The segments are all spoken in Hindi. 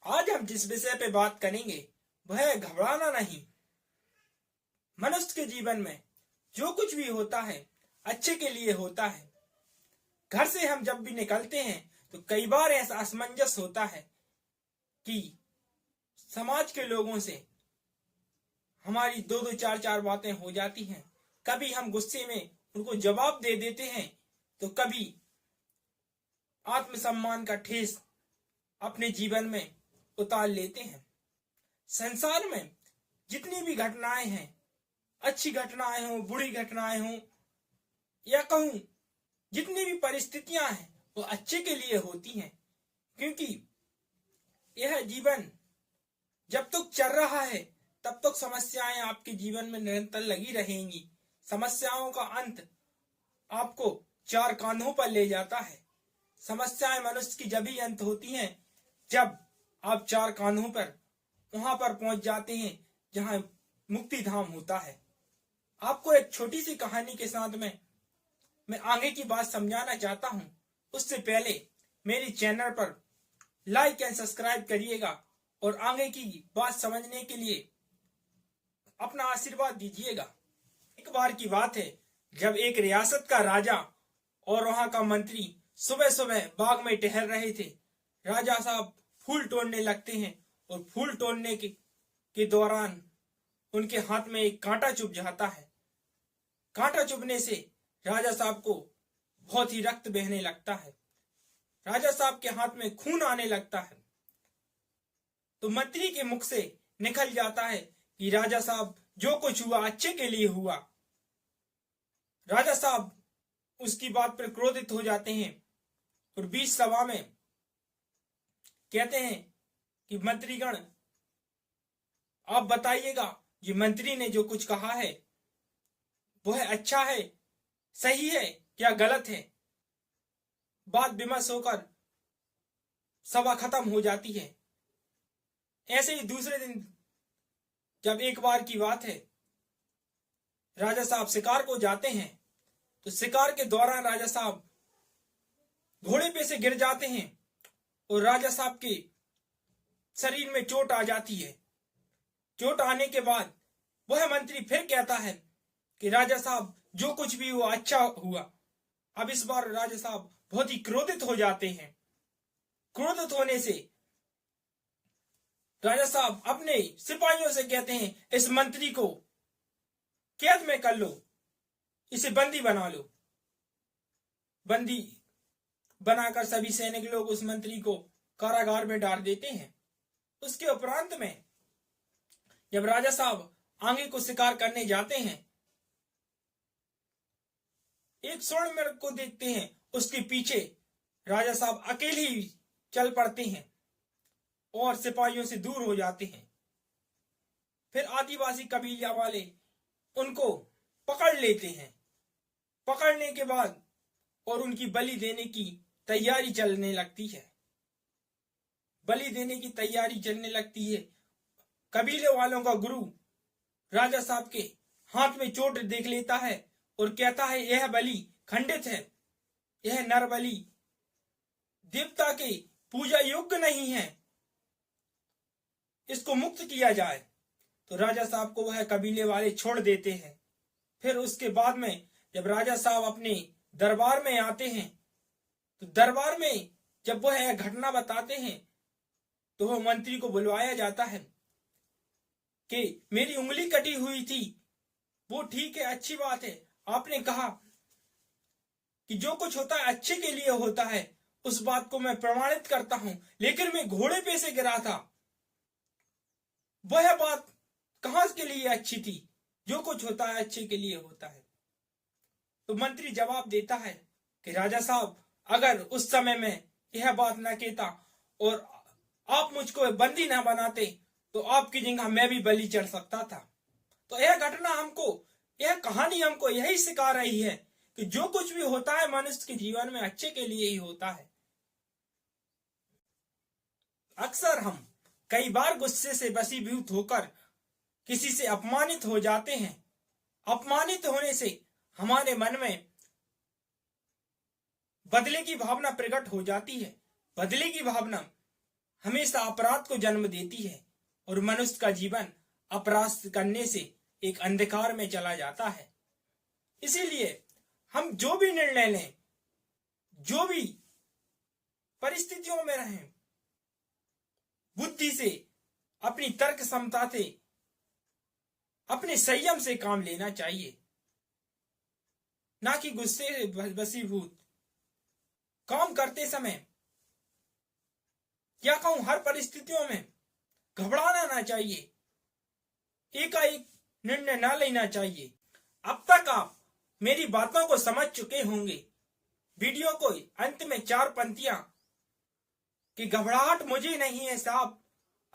आज हम जिस विषय पे बात करेंगे वह है घबराना नहीं। मनुष्य के जीवन में जो कुछ भी होता है अच्छे के लिए होता है। घर से हम जब भी निकलते हैं तो कई बार ऐसा असमंजस होता है कि समाज के लोगों से हमारी दो दो चार चार बातें हो जाती हैं। कभी हम गुस्से में उनको जवाब दे देते हैं तो कभी आत्मसम्मान का ठेस अपने जीवन में उतार लेते हैं। संसार में जितनी भी घटनाएं हैं, अच्छी घटनाएं हों, बुरी घटनाएं हों, या कहूं जितनी भी परिस्थितियां हैं वो अच्छे के लिए होती हैं, क्योंकि यह जीवन जब तक चल रहा है तब तक समस्याएं आपके जीवन में निरंतर लगी रहेंगी। समस्याओं का अंत आपको चार कांधों पर ले जाता है। समस्याएं मनुष्य की जब ही अंत होती हैं जब आप चार कांधों पर वहां पर पहुंच जाते हैं जहां मुक्ति धाम होता है। आपको एक छोटी सी कहानी के साथ में मैं आगे की बात समझाना चाहता हूं। उससे पहले मेरी चैनल पर लाइक एंड सब्सक्राइब करिएगा और आगे की बात समझने के लिए अपना आशीर्वाद दीजिएगा। एक बार की बात है जब एक रियासत का राजा और वहां का मंत्री सुबह सुबह बाग में टहल रहे थे। राजा साहब फूल तोड़ने लगते हैं और फूल तोड़ने के दौरान उनके हाथ में एक कांटा चुभ जाता है। कांटा चुभने से राजा साहब को बहुत ही रक्त बहने लगता है। राजा साहब के हाथ में खून आने लगता है। तो मंत्री के मुख से निकल जाता है कि राजा साहब जो कुछ हुआ अच्छे के लिए हुआ। राजा साहब उसकी बात पर क्रोधित हो जाते हैं और बीच सभा में कहते हैं कि मंत्रीगण आप बताइएगा ये मंत्री ने जो कुछ कहा है वह अच्छा है, सही है या गलत है। बात विमर्श होकर सभा खत्म हो जाती है। ऐसे ही दूसरे दिन जब एक बार की बात है राजा साहब शिकार को जाते हैं तो शिकार के दौरान राजा साहब घोड़े पे से गिर जाते हैं और राजा साहब के शरीर में चोट आ जाती है। चोट आने के बाद वह मंत्री फिर कहता है कि राजा साहब जो कुछ भी हुआ अच्छा हुआ। अब इस बार राजा साहब बहुत ही क्रोधित हो जाते हैं। क्रोधित होने से राजा साहब अपने सिपाहियों से कहते हैं इस मंत्री को कैद में कर लो, इसे बंदी बना लो। बंदी बनाकर सभी सैनिक लोग उस मंत्री को कारागार में डाल देते हैं। उसके उपरांत में जब राजा साहब आगे को शिकार करने जाते हैं एक स्वर्ण मृग को देखते हैं। उसके पीछे राजा साहब अकेले ही चल पड़ते हैं और सिपाहियों से दूर हो जाते हैं। फिर आदिवासी कबीला वाले उनको पकड़ लेते हैं। पकड़ने के बाद और उनकी बलि देने की तैयारी चलने लगती है। बलि देने की तैयारी चलने लगती है। कबीले वालों का गुरु राजा साहब के हाथ में चोट देख लेता है और कहता है यह बलि खंडित है, यह नर बलि देवता के पूजा योग्य नहीं है, इसको मुक्त किया जाए। तो राजा साहब को वह कबीले वाले छोड़ देते हैं। फिर उसके बाद में जब राजा साहब अपने दरबार में आते हैं तो दरबार में जब वह यह घटना बताते हैं तो वह मंत्री को बुलवाया जाता है कि मेरी उंगली कटी हुई थी, वो ठीक है, अच्छी बात है। आपने कहा कि जो कुछ होता है अच्छे के लिए होता है, उस बात को मैं प्रमाणित करता हूं, लेकिन मैं घोड़े पे से गिरा था, वह बात कहां के लिए अच्छी थी? जो कुछ होता है अच्छे के लिए होता है। तो मंत्री जवाब देता है कि राजा साहब अगर उस समय में यह बात न कहता और आप मुझको बंदी न बनाते तो आपकी जगह मैं भी बलि चढ़ सकता था। तो यह घटना हमको, यह कहानी हमको यही सिखा रही है कि जो कुछ भी होता है मनुष्य के जीवन में अच्छे के लिए ही होता है। अक्सर हम कई बार गुस्से से वशीभूत होकर किसी से अपमानित हो जाते हैं। अपमानित होने से हमारे मन में बदले की भावना प्रकट हो जाती है। बदले की भावना हमेशा अपराध को जन्म देती है और मनुष्य का जीवन अपराध करने से एक अंधकार में चला जाता है। इसीलिए हम जो भी निर्णय लें, जो भी परिस्थितियों में रहें, बुद्धि से, अपनी तर्क क्षमता से, अपने संयम से काम लेना चाहिए, ना कि गुस्से से वशीभूत। काम करते समय या कहूं हर परिस्थितियों में घबराना ना चाहिए, एकाएक निर्णय ना लेना चाहिए। अब तक आप मेरी बातों को समझ चुके होंगे। वीडियो को अंत में 4 पंक्तियां कि घबराहट मुझे नहीं है साहब,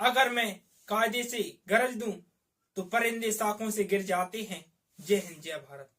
अगर मैं कायदे से गरज दूं तो परिंदे शाखों से गिर जाते हैं। जय हिंद, जय भारत।